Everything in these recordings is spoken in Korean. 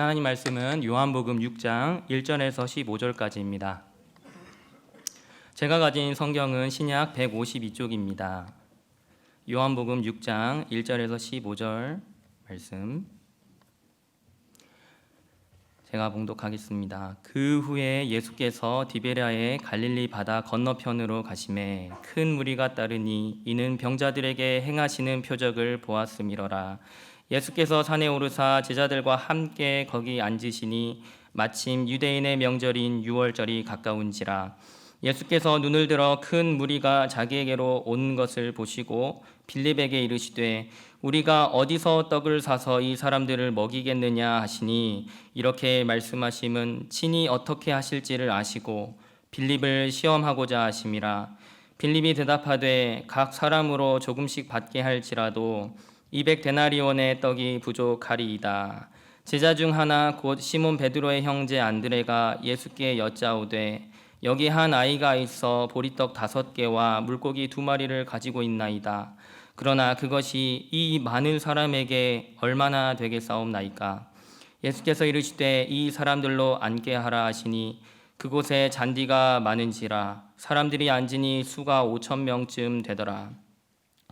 하나님 말씀은 요한복음 6장 1절에서 15절까지입니다. 제가 가진 성경은 신약 152쪽입니다. 요한복음 6장 1절에서 15절 말씀 제가 봉독하겠습니다. 그 후에 예수께서 디베랴의 갈릴리 바다 건너편으로 가시매 큰 무리가 따르니 이는 병자들에게 행하시는 표적을 보았음이로라. 예수께서 산에 오르사 제자들과 함께 거기 앉으시니 마침 유대인의 명절인 유월절이 가까운지라. 예수께서 눈을 들어 큰 무리가 자기에게로 온 것을 보시고 빌립에게 이르시되 우리가 어디서 떡을 사서 이 사람들을 먹이겠느냐 하시니 이렇게 말씀하심은 친히 어떻게 하실지를 아시고 빌립을 시험하고자 하심이라. 빌립이 대답하되 각 사람으로 조금씩 받게 할지라도 200데나리온의 떡이 부족하리이다. 제자 중 하나 곧 시몬 베드로의 형제 안드레가 예수께 여짜오되 여기 한 아이가 있어 보리떡 5개와 물고기 2마리를 가지고 있나이다. 그러나 그것이 이 많은 사람에게 얼마나 되겠사옵나이까. 예수께서 이르시되 이 사람들로 앉게 하라 하시니 그곳에 잔디가 많은지라 사람들이 앉으니 수가 5,000명쯤 되더라.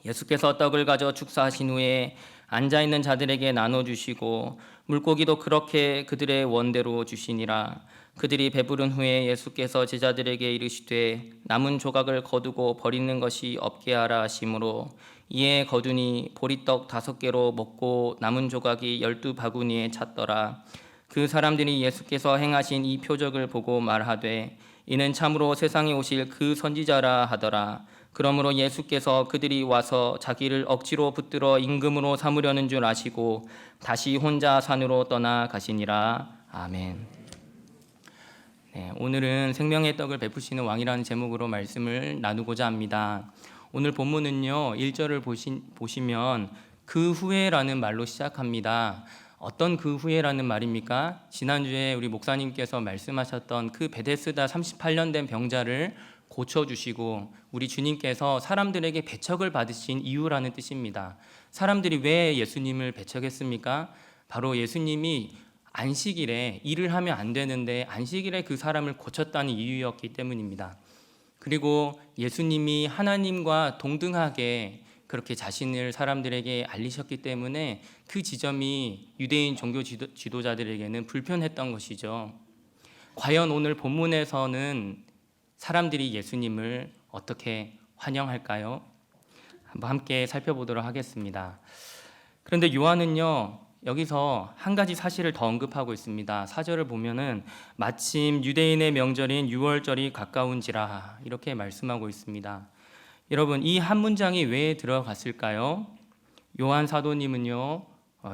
예수께서 떡을 가져 축사하신 후에 앉아있는 자들에게 나눠주시고 물고기도 그렇게 그들의 원대로 주시니라. 그들이 배부른 후에 예수께서 제자들에게 이르시되 남은 조각을 거두고 버리는 것이 없게 하라 하시므로 이에 거두니 보리떡 5개로 먹고 남은 조각이 12바구니에 찼더라. 그 사람들이 예수께서 행하신 이 표적을 보고 말하되 이는 참으로 세상에 오실 그 선지자라 하더라. 그러므로 예수께서 그들이 와서 자기를 억지로 붙들어 임금으로 삼으려는 줄 아시고 다시 혼자 산으로 떠나가시니라. 아멘. 오늘은 생명의 떡을 베푸시는 왕이라는 제목으로 말씀을 나누고자 합니다. 오늘 본문은요 1절을 보시면 그 후에라는 말로 시작합니다. 어떤 그 후에라는 말입니까? 지난주에 우리 목사님께서 말씀하셨던 그 베데스다 38년 된 병자를 고쳐주시고 우리 주님께서 사람들에게 배척을 받으신 이유라는 뜻입니다. 사람들이 왜 예수님을 배척했습니까? 바로 예수님이 안식일에 일을 하면 안 되는데 안식일에 그 사람을 고쳤다는 이유였기 때문입니다. 그리고 예수님이 하나님과 동등하게 그렇게 자신을 사람들에게 알리셨기 때문에 그 지점이 유대인 종교 지도자들에게는 불편했던 것이죠. 과연 오늘 본문에서는 사람들이 예수님을 어떻게 환영할까요? 한번 함께 살펴보도록 하겠습니다. 그런데 요한은요 여기서 한 가지 사실을 더 언급하고 있습니다. 4절을 보면은 마침 유대인의 명절인 유월절이 가까운지라 이렇게 말씀하고 있습니다. 여러분 이 한 문장이 왜 들어갔을까요? 요한 사도님은요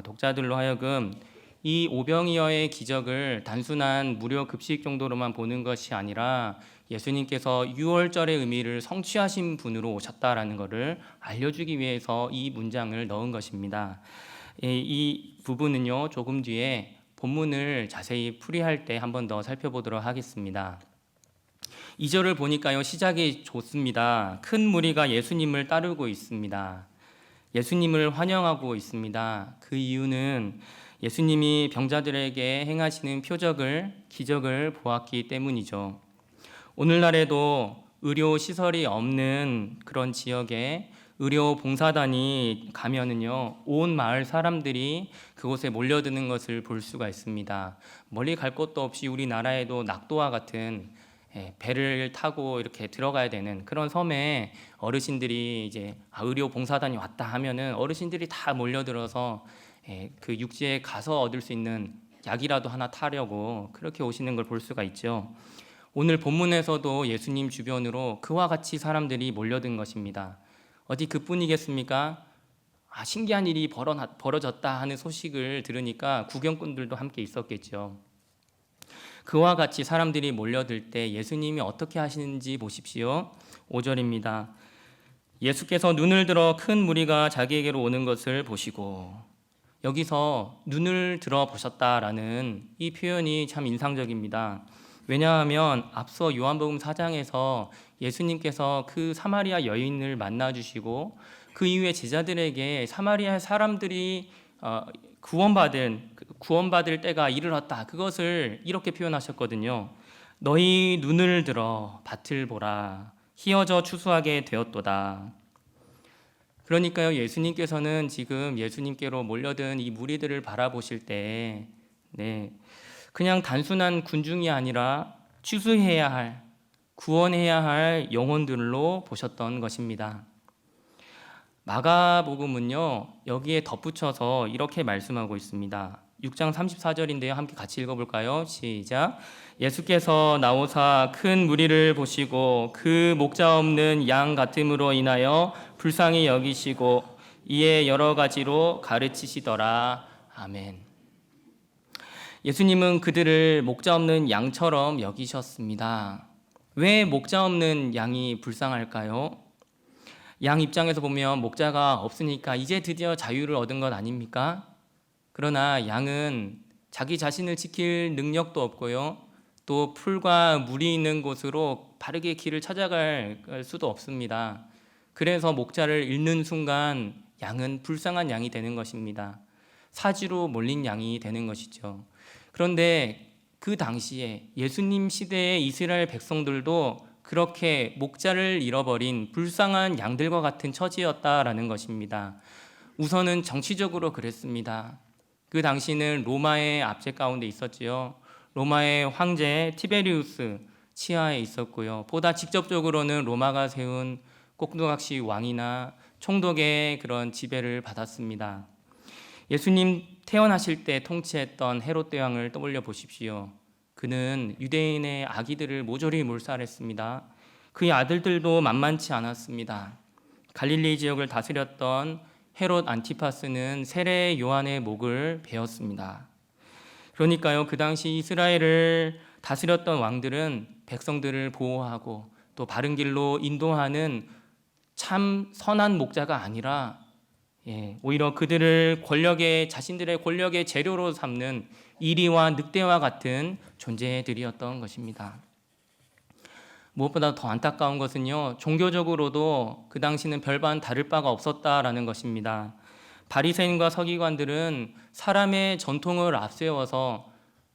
독자들로 하여금 이 오병이어의 기적을 단순한 무료 급식 정도로만 보는 것이 아니라 예수님께서 유월절의 의미를 성취하신 분으로 오셨다라는 것을 알려주기 위해서 이 문장을 넣은 것입니다. 이 부분은요 조금 뒤에 본문을 자세히 풀이할 때 한 번 더 살펴보도록 하겠습니다. 2절을 보니까요 시작이 좋습니다. 큰 무리가 예수님을 따르고 있습니다. 예수님을 환영하고 있습니다. 그 이유는 예수님이 병자들에게 행하시는 기적을 보았기 때문이죠. 오늘날에도 의료 시설이 없는 그런 지역에 의료 봉사단이 가면은요 온 마을 사람들이 그곳에 몰려드는 것을 볼 수가 있습니다. 멀리 갈 곳도 없이 우리나라에도 낙도와 같은 배를 타고 이렇게 들어가야 되는 그런 섬에 어르신들이 이제 의료 봉사단이 왔다 하면은 어르신들이 다 몰려들어서 그 육지에 가서 얻을 수 있는 약이라도 하나 타려고 그렇게 오시는 걸 볼 수가 있죠. 오늘 본문에서도 예수님 주변으로 그와 같이 사람들이 몰려든 것입니다. 어디 그뿐이겠습니까? 신기한 일이 벌어졌다 하는 소식을 들으니까 구경꾼들도 함께 있었겠죠. 그와 같이 사람들이 몰려들 때 예수님이 어떻게 하시는지 보십시오. 5절입니다. 예수께서 눈을 들어 큰 무리가 자기에게로 오는 것을 보시고, 여기서 눈을 들어 보셨다라는 이 표현이 참 인상적입니다. 왜냐하면 앞서 요한복음 4장에서 예수님께서 그 사마리아 여인을 만나주시고 그 이후에 제자들에게 사마리아 사람들이 구원받을 때가 이르렀다. 그것을 이렇게 표현하셨거든요. 너희 눈을 들어 밭을 보라. 희어져 추수하게 되었도다. 그러니까요, 예수님께서는 지금 예수님께로 몰려든 이 무리들을 바라보실 때, 그냥 단순한 군중이 아니라 추수해야 할, 구원해야 할 영혼들로 보셨던 것입니다. 마가복음은요, 여기에 덧붙여서 이렇게 말씀하고 있습니다. 6장 34절인데요. 함께 같이 읽어볼까요? 시작. 예수께서 나오사 큰 무리를 보시고 그 목자 없는 양 같음으로 인하여 불쌍히 여기시고 이에 여러 가지로 가르치시더라. 아멘. 예수님은 그들을 목자 없는 양처럼 여기셨습니다. 왜 목자 없는 양이 불쌍할까요? 양 입장에서 보면 목자가 없으니까 이제 드디어 자유를 얻은 것 아닙니까? 그러나 양은 자기 자신을 지킬 능력도 없고요. 또 풀과 물이 있는 곳으로 바르게 길을 찾아갈 수도 없습니다. 그래서 목자를 잃는 순간 양은 불쌍한 양이 되는 것입니다. 사지로 몰린 양이 되는 것이죠. 그런데 그 당시에 예수님 시대의 이스라엘 백성들도 그렇게 목자를 잃어버린 불쌍한 양들과 같은 처지였다라는 것입니다. 우선은 정치적으로 그랬습니다. 그 당시는 로마의 압제 가운데 있었지요. 로마의 황제 티베리우스 치하에 있었고요. 보다 직접적으로는 로마가 세운 꼭두각시 왕이나 총독의 그런 지배를 받았습니다. 예수님 태어나실 때 통치했던 헤롯 대왕을 떠올려 보십시오. 그는 유대인의 아기들을 모조리 몰살했습니다. 그의 아들들도 만만치 않았습니다. 갈릴리 지역을 다스렸던 헤롯 안티파스는 세례 요한의 목을 베었습니다. 그러니까요, 그 당시 이스라엘을 다스렸던 왕들은 백성들을 보호하고 또 바른 길로 인도하는 참 선한 목자가 아니라 오히려 그들을 자신들의 권력의 재료로 삼는 이리와 늑대와 같은 존재들이었던 것입니다. 무엇보다 더 안타까운 것은요, 종교적으로도 그 당시는 별반 다를 바가 없었다라는 것입니다. 바리새인과 서기관들은 사람의 전통을 앞세워서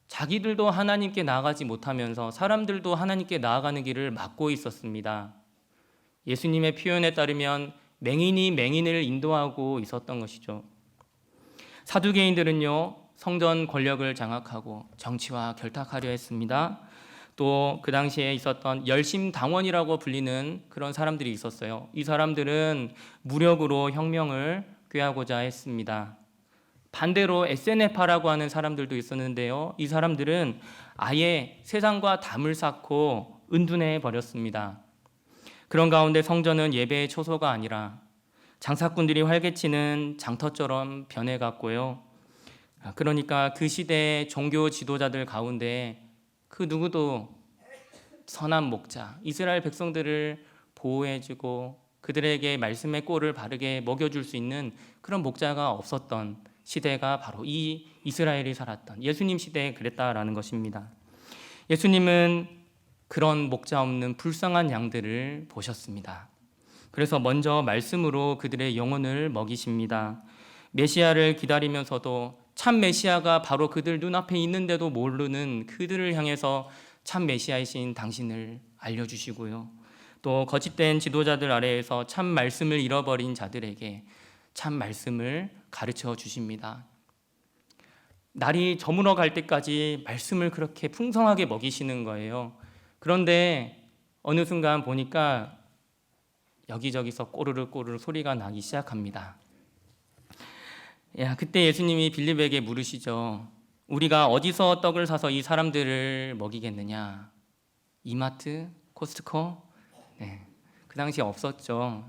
자기들도 하나님께 나아가지 못하면서 사람들도 하나님께 나아가는 길을 막고 있었습니다. 예수님의 표현에 따르면 맹인이 맹인을 인도하고 있었던 것이죠. 사두개인들은요, 성전 권력을 장악하고 정치와 결탁하려 했습니다. 또 그 당시에 있었던 열심당원이라고 불리는 그런 사람들이 있었어요. 이 사람들은 무력으로 혁명을 꾀하고자 했습니다. 반대로 에세네파라고 하는 사람들도 있었는데요. 이 사람들은 아예 세상과 담을 쌓고 은둔해 버렸습니다. 그런 가운데 성전은 예배의 초소가 아니라 장사꾼들이 활개치는 장터처럼 변해갔고요. 그러니까 그 시대의 종교 지도자들 가운데 그 누구도 선한 목자, 이스라엘 백성들을 보호해주고 그들에게 말씀의 꼴을 바르게 먹여줄 수 있는 그런 목자가 없었던 시대가 바로 이 이스라엘이 살았던 예수님 시대에 그랬다라는 것입니다. 예수님은 그런 목자 없는 불쌍한 양들을 보셨습니다. 그래서 먼저 말씀으로 그들의 영혼을 먹이십니다. 메시아를 기다리면서도 참 메시아가 바로 그들 눈앞에 있는데도 모르는 그들을 향해서 참 메시아이신 당신을 알려주시고요. 또 거짓된 지도자들 아래에서 참 말씀을 잃어버린 자들에게 참 말씀을 가르쳐 주십니다. 날이 저물어 갈 때까지 말씀을 그렇게 풍성하게 먹이시는 거예요. 그런데 어느 순간 보니까 여기저기서 꼬르르 꼬르르 소리가 나기 시작합니다. 그때 예수님이 빌립에게 물으시죠. 우리가 어디서 떡을 사서 이 사람들을 먹이겠느냐? 이마트, 코스트코? 그 당시에 없었죠.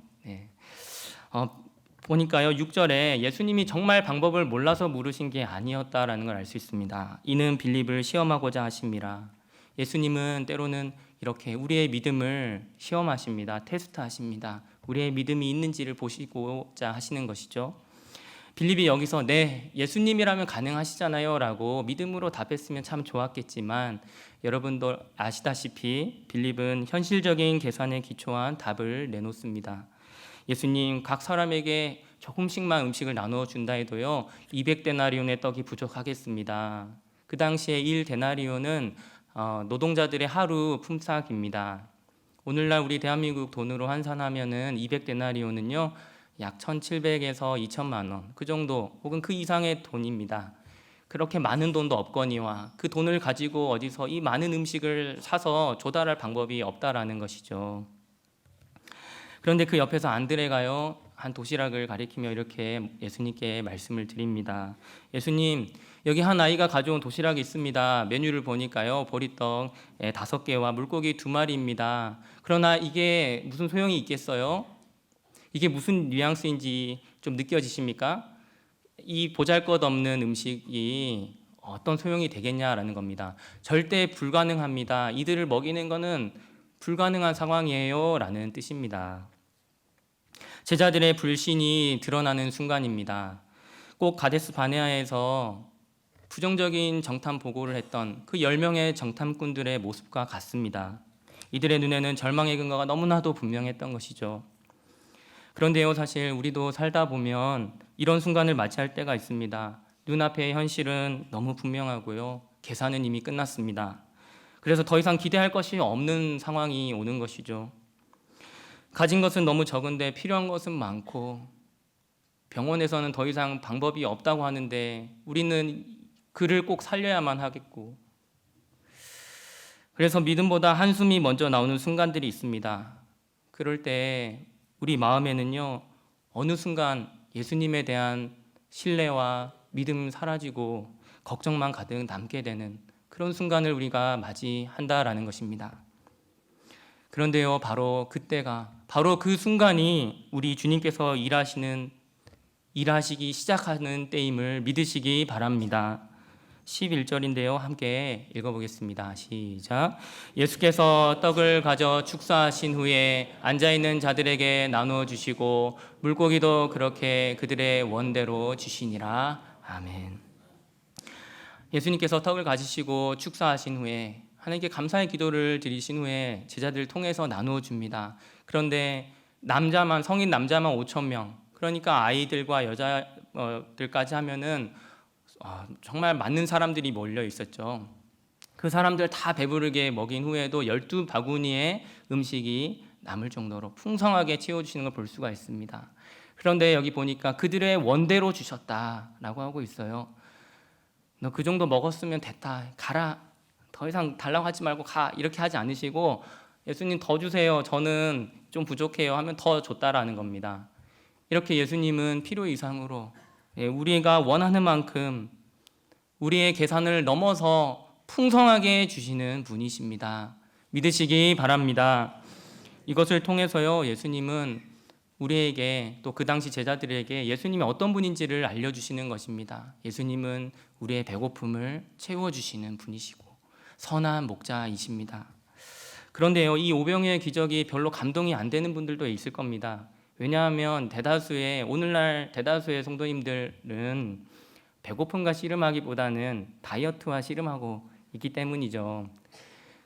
보니까요, 6절에 예수님이 정말 방법을 몰라서 물으신 게 아니었다라는 걸 알 수 있습니다. 이는 빌립을 시험하고자 하심이라. 예수님은 때로는 이렇게 우리의 믿음을 시험하십니다. 테스트하십니다. 우리의 믿음이 있는지를 보시고자 하시는 것이죠. 빌립이 여기서 네, 예수님이라면 가능하시잖아요 라고 믿음으로 답했으면 참 좋았겠지만 여러분도 아시다시피 빌립은 현실적인 계산에 기초한 답을 내놓습니다. 예수님, 각 사람에게 조금씩만 음식을 나누어 준다 해도요 200데나리온의 떡이 부족하겠습니다. 그 당시에 1데나리온은 노동자들의 하루 품삯입니다. 오늘날 우리 대한민국 돈으로 환산하면은 200데나리온은요 약 1,700에서 2,000만 원 그 정도 혹은 그 이상의 돈입니다. 그렇게 많은 돈도 없거니와 그 돈을 가지고 어디서 이 많은 음식을 사서 조달할 방법이 없다라는 것이죠. 그런데 그 옆에서 안드레가요 한 도시락을 가리키며 이렇게 예수님께 말씀을 드립니다. 예수님, 여기 한 아이가 가져온 도시락이 있습니다. 메뉴를 보니까요 보리떡 5개와 물고기 2마리입니다. 그러나 이게 무슨 소용이 있겠어요? 이게 무슨 뉘앙스인지 좀 느껴지십니까? 이 보잘것없는 음식이 어떤 소용이 되겠냐라는 겁니다. 절대 불가능합니다. 이들을 먹이는 것은 불가능한 상황이에요 라는 뜻입니다. 제자들의 불신이 드러나는 순간입니다. 꼭 가데스 바네아에서 부정적인 정탐 보고를 했던 그 10명의 정탐꾼들의 모습과 같습니다. 이들의 눈에는 절망의 근거가 너무나도 분명했던 것이죠. 그런데요, 사실 우리도 살다 보면 이런 순간을 맞이할 때가 있습니다. 눈앞의 현실은 너무 분명하고요. 계산은 이미 끝났습니다. 그래서 더 이상 기대할 것이 없는 상황이 오는 것이죠. 가진 것은 너무 적은데 필요한 것은 많고 병원에서는 더 이상 방법이 없다고 하는데 우리는 그를 꼭 살려야만 하겠고 그래서 믿음보다 한숨이 먼저 나오는 순간들이 있습니다. 그럴 때 우리 마음에는요 어느 순간 예수님에 대한 신뢰와 믿음 사라지고 걱정만 가득 남게 되는 그런 순간을 우리가 맞이한다라는 것입니다. 그런데요 바로 그때가 바로 그 순간이 우리 주님께서 일하시기 시작하는 때임을 믿으시기 바랍니다. 11절인데요 함께 읽어보겠습니다. 시작. 예수께서 떡을 가져 축사하신 후에 앉아있는 자들에게 나누어 주시고 물고기도 그렇게 그들의 원대로 주시니라. 아멘. 예수님께서 떡을 가지시고 축사하신 후에 하나님께 감사의 기도를 드리신 후에 제자들을 통해서 나누어 줍니다. 그런데 성인 남자만 5,000명, 그러니까 아이들과 여자들까지 하면은 정말 많은 사람들이 몰려 있었죠. 그 사람들 다 배부르게 먹인 후에도 12바구니의 음식이 남을 정도로 풍성하게 채워주시는 걸 볼 수가 있습니다. 그런데 여기 보니까 그들의 원대로 주셨다라고 하고 있어요. 너 그 정도 먹었으면 됐다. 가라. 더 이상 달라고 하지 말고 가. 이렇게 하지 않으시고 예수님 더 주세요. 저는 좀 부족해요 하면 더 줬다라는 겁니다. 이렇게 예수님은 필요 이상으로 우리가 원하는 만큼 우리의 계산을 넘어서 풍성하게 주시는 분이십니다. 믿으시기 바랍니다. 이것을 통해서요 예수님은 우리에게 또 그 당시 제자들에게 예수님이 어떤 분인지를 알려주시는 것입니다. 예수님은 우리의 배고픔을 채워주시는 분이시고 선한 목자이십니다. 그런데요 이 오병이어의 기적이 별로 감동이 안 되는 분들도 있을 겁니다. 왜냐하면 오늘날 대다수의 성도님들은 배고픔과 씨름하기보다는 다이어트와 씨름하고 있기 때문이죠.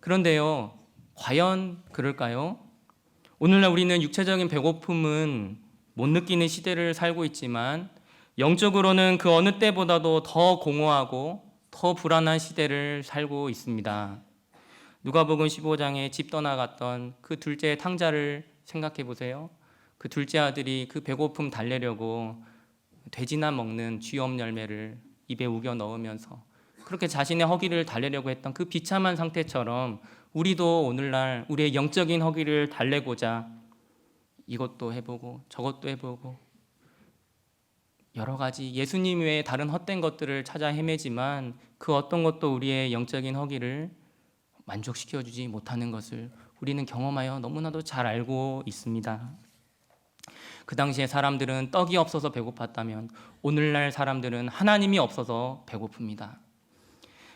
그런데요 과연 그럴까요? 오늘날 우리는 육체적인 배고픔은 못 느끼는 시대를 살고 있지만 영적으로는 그 어느 때보다도 더 공허하고 더 불안한 시대를 살고 있습니다. 누가복음 15장에 집 떠나갔던 그 둘째 탕자를 생각해 보세요. 그 둘째 아들이 그 배고픔 달래려고 돼지나 먹는 쥐엄 열매를 입에 우겨 넣으면서 그렇게 자신의 허기를 달래려고 했던 그 비참한 상태처럼 우리도 오늘날 우리의 영적인 허기를 달래고자 이것도 해보고 저것도 해보고 여러 가지 예수님 외에 다른 헛된 것들을 찾아 헤매지만 그 어떤 것도 우리의 영적인 허기를 만족시켜주지 못하는 것을 우리는 경험하여 너무나도 잘 알고 있습니다. 그 당시에 사람들은 떡이 없어서 배고팠다면 오늘날 사람들은 하나님이 없어서 배고픕니다.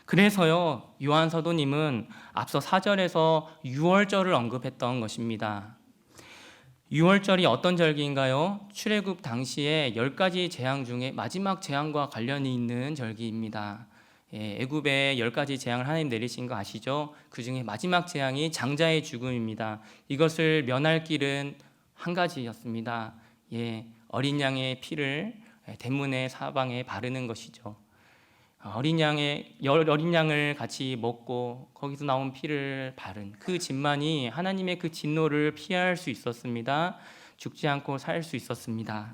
그래서요 요한 사도님은 앞서 4절에서 유월절을 언급했던 것입니다. 유월절이 어떤 절기인가요? 출애굽 당시에 10가지 재앙 중에 마지막 재앙과 관련이 있는 절기입니다. 애굽에 10가지 재앙을 하나님 내리신 거 아시죠? 그 중에 마지막 재앙이 장자의 죽음입니다. 이것을 면할 길은 한 가지였습니다. 어린 양의 피를 대문의 사방에 바르는 것이죠. 어린 양을 같이 먹고 거기서 나온 피를 바른 그 집만이 하나님의 그 진노를 피할 수 있었습니다. 죽지 않고 살 수 있었습니다.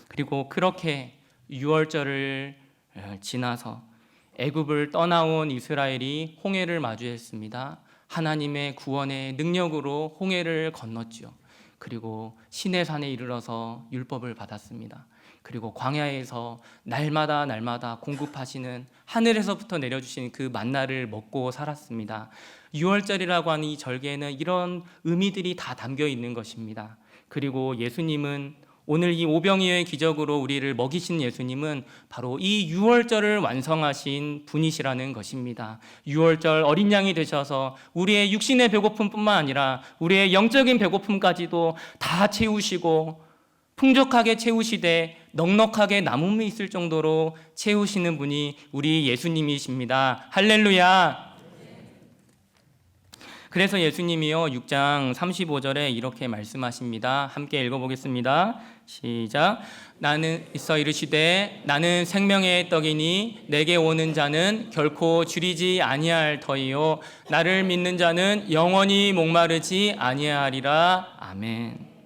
그리고 그렇게 유월절을 지나서 애굽을 떠나온 이스라엘이 홍해를 마주했습니다. 하나님의 구원의 능력으로 홍해를 건넜죠. 그리고 시내산에 이르러서 율법을 받았습니다. 그리고 광야에서 날마다 공급하시는 하늘에서부터 내려주신 그 만나를 먹고 살았습니다. 유월절이라고 하는 이 절기에는 이런 의미들이 다 담겨 있는 것입니다. 그리고 예수님은 오늘 이 오병이어의 기적으로 우리를 먹이신 예수님은 바로 이 유월절을 완성하신 분이시라는 것입니다. 유월절 어린 양이 되셔서 우리의 육신의 배고픔뿐만 아니라 우리의 영적인 배고픔까지도 다 채우시고 풍족하게 채우시되 넉넉하게 남음이 있을 정도로 채우시는 분이 우리 예수님이십니다. 할렐루야. 그래서 예수님이요 6장 35절에 이렇게 말씀하십니다. 함께 읽어보겠습니다. 시작. 나는 있어 이르시되 나는 생명의 떡이니 내게 오는 자는 결코 줄이지 아니할 터이요 나를 믿는 자는 영원히 목마르지 아니하리라. 아멘.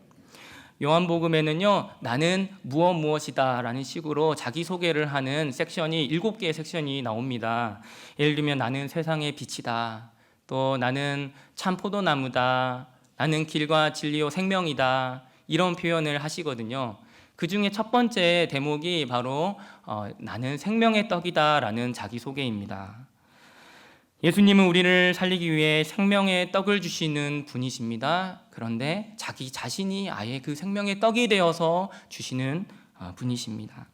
요한복음에는요 나는 무엇이다 라는 식으로 자기소개를 하는 섹션이 7개의 섹션이 나옵니다. 예를 들면 나는 세상의 빛이다, 또 나는 참 포도나무다, 나는 길과 진리요 생명이다, 이런 표현을 하시거든요. 그 중에 첫 번째 대목이 바로 나는 생명의 떡이다 라는 자기소개입니다. 예수님은 우리를 살리기 위해 생명의 떡을 주시는 분이십니다. 그런데 자기 자신이 아예 그 생명의 떡이 되어서 주시는 분이십니다.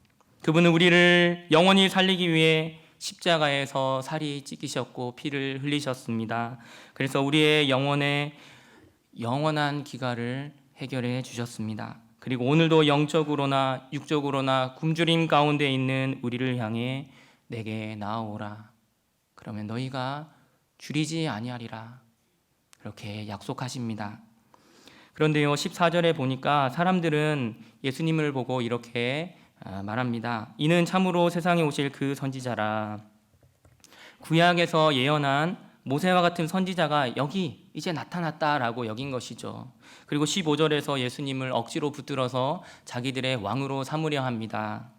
그분은 우리를 영원히 살리기 위해 십자가에서 살이 찢기셨고 피를 흘리셨습니다. 그래서 우리의 영원한 기갈을 해결해 주셨습니다. 그리고 오늘도 영적으로나 육적으로나 굶주림 가운데 있는 우리를 향해 내게 나아오라. 그러면 너희가 줄이지 아니하리라. 그렇게 약속하십니다. 그런데요 14절에 보니까 사람들은 예수님을 보고 이렇게 말합니다. 이는 참으로 세상에 오실 그 선지자라. 구약에서 예언한 모세와 같은 선지자가 여기 이제 나타났다라고 여긴 것이죠. 그리고 15절에서 예수님을 억지로 붙들어서 자기들의 왕으로 삼으려 합니다.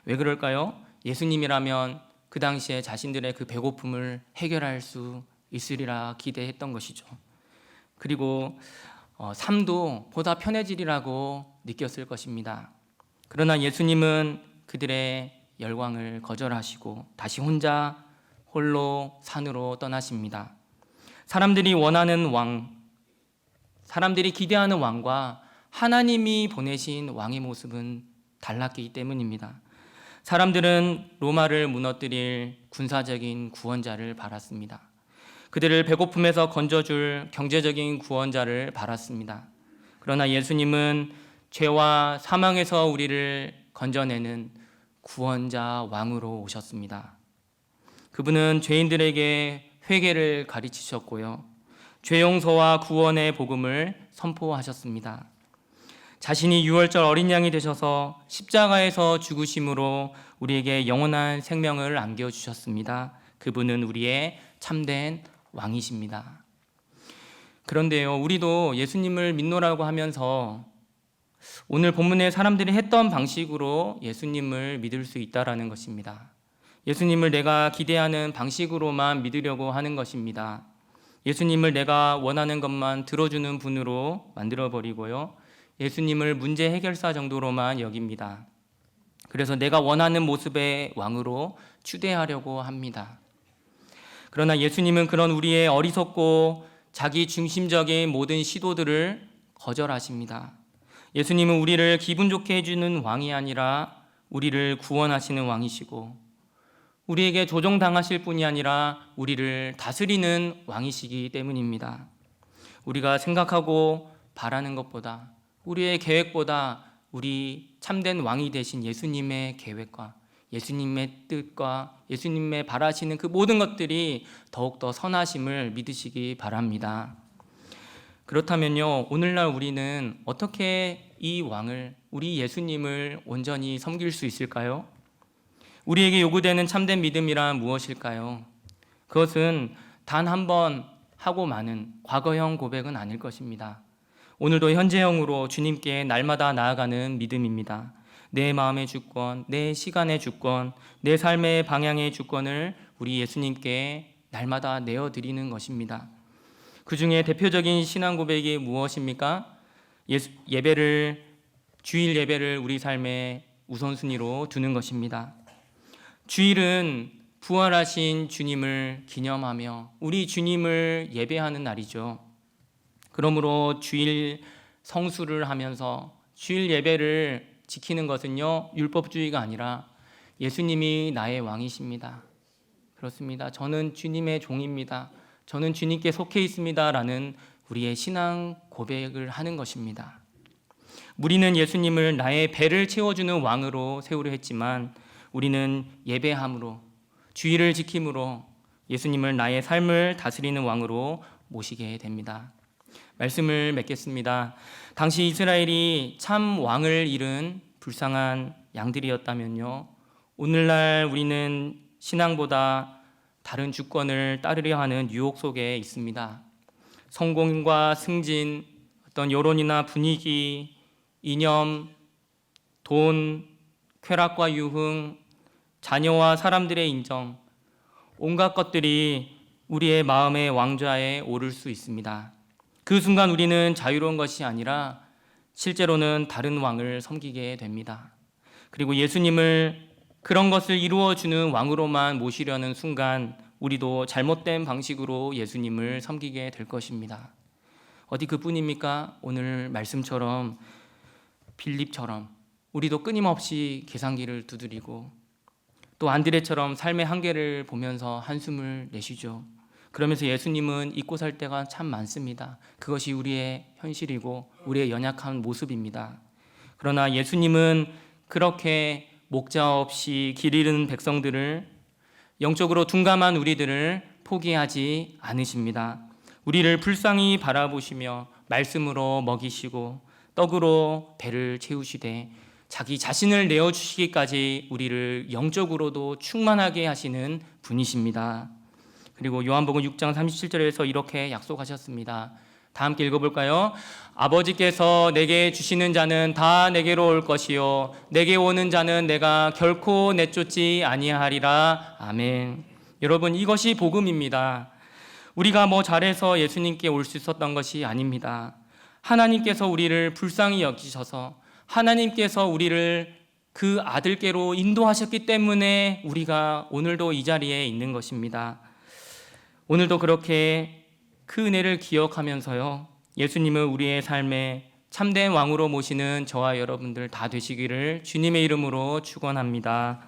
왜 그럴까요? 예수님이라면 그 당시에 자신들의 그 배고픔을 해결할 수 있으리라 기대했던 것이죠. 그리고 삶도 보다 편해지리라고 느꼈을 것입니다. 그러나 예수님은 그들의 열광을 거절하시고 다시 혼자 홀로 산으로 떠나십니다. 사람들이 원하는 왕, 사람들이 기대하는 왕과 하나님이 보내신 왕의 모습은 달랐기 때문입니다. 사람들은 로마를 무너뜨릴 군사적인 구원자를 바랐습니다. 그들을 배고픔에서 건져줄 경제적인 구원자를 바랐습니다. 그러나 예수님은 죄와 사망에서 우리를 건져내는 구원자 왕으로 오셨습니다. 그분은 죄인들에게 회개를 가르치셨고요. 죄 용서와 구원의 복음을 선포하셨습니다. 자신이 유월절 어린 양이 되셔서 십자가에서 죽으심으로 우리에게 영원한 생명을 안겨주셨습니다. 그분은 우리의 참된 왕이십니다. 그런데요, 우리도 예수님을 믿노라고 하면서 오늘 본문에 사람들이 했던 방식으로 예수님을 믿을 수 있다라는 것입니다. 예수님을 내가 기대하는 방식으로만 믿으려고 하는 것입니다. 예수님을 내가 원하는 것만 들어주는 분으로 만들어버리고요. 예수님을 문제 해결사 정도로만 여깁니다. 그래서 내가 원하는 모습의 왕으로 추대하려고 합니다. 그러나 예수님은 그런 우리의 어리석고 자기 중심적인 모든 시도들을 거절하십니다. 예수님은 우리를 기분 좋게 해주는 왕이 아니라 우리를 구원하시는 왕이시고 우리에게 조종당하실 뿐이 아니라 우리를 다스리는 왕이시기 때문입니다. 우리가 생각하고 바라는 것보다 우리의 계획보다 우리 참된 왕이 되신 예수님의 계획과 예수님의 뜻과 예수님의 바라시는 그 모든 것들이 더욱더 선하심을 믿으시기 바랍니다. 그렇다면요, 오늘날 우리는 어떻게 이 왕을, 우리 예수님을 온전히 섬길 수 있을까요? 우리에게 요구되는 참된 믿음이란 무엇일까요? 그것은 단 한 번 하고 마는 과거형 고백은 아닐 것입니다. 오늘도 현재형으로 주님께 날마다 나아가는 믿음입니다. 내 마음의 주권, 내 시간의 주권, 내 삶의 방향의 주권을 우리 예수님께 날마다 내어드리는 것입니다. 그 중에 대표적인 신앙 고백이 무엇입니까? 주일 예배를 우리 삶의 우선순위로 두는 것입니다. 주일은 부활하신 주님을 기념하며 우리 주님을 예배하는 날이죠. 그러므로 주일 성수를 하면서 주일 예배를 지키는 것은요, 율법주의가 아니라 예수님이 나의 왕이십니다. 그렇습니다. 저는 주님의 종입니다. 저는 주님께 속해 있습니다. 라는 우리의 신앙 고백을 하는 것입니다. 우리는 예수님을 나의 배를 채워주는 왕으로 세우려 했지만 우리는 예배함으로, 주의를 지킴으로 예수님을 나의 삶을 다스리는 왕으로 모시게 됩니다. 말씀을 맺겠습니다. 당시 이스라엘이 참 왕을 잃은 불쌍한 양들이었다면요, 오늘날 우리는 신앙보다 다른 주권을 따르려 하는 유혹 속에 있습니다. 성공과 승진, 어떤 여론이나 분위기, 이념, 돈, 쾌락과 유흥, 자녀와 사람들의 인정, 온갖 것들이 우리의 마음의 왕좌에 오를 수 있습니다. 그 순간 우리는 자유로운 것이 아니라 실제로는 다른 왕을 섬기게 됩니다. 그리고 예수님을 그런 것을 이루어주는 왕으로만 모시려는 순간 우리도 잘못된 방식으로 예수님을 섬기게 될 것입니다. 어디 그뿐입니까? 오늘 말씀처럼 빌립처럼 우리도 끊임없이 계산기를 두드리고 또 안드레처럼 삶의 한계를 보면서 한숨을 내쉬죠. 그러면서 예수님은 잊고 살 때가 참 많습니다. 그것이 우리의 현실이고 우리의 연약한 모습입니다. 그러나 예수님은 그렇게 목자 없이 길 잃은 백성들을, 영적으로 둔감한 우리들을 포기하지 않으십니다. 우리를 불쌍히 바라보시며 말씀으로 먹이시고 떡으로 배를 채우시되 자기 자신을 내어주시기까지 우리를 영적으로도 충만하게 하시는 분이십니다. 그리고 요한복음 6장 37절에서 이렇게 약속하셨습니다. 다 함께 읽어볼까요? 아버지께서 내게 주시는 자는 다 내게로 올 것이요 내게 오는 자는 내가 결코 내쫓지 아니하리라. 아멘. 여러분, 이것이 복음입니다. 우리가 뭐 잘해서 예수님께 올 수 있었던 것이 아닙니다. 하나님께서 우리를 불쌍히 여기셔서 하나님께서 우리를 그 아들께로 인도하셨기 때문에 우리가 오늘도 이 자리에 있는 것입니다. 오늘도 그렇게 그 은혜를 기억하면서요, 예수님을 우리의 삶에 참된 왕으로 모시는 저와 여러분들 다 되시기를 주님의 이름으로 축원합니다.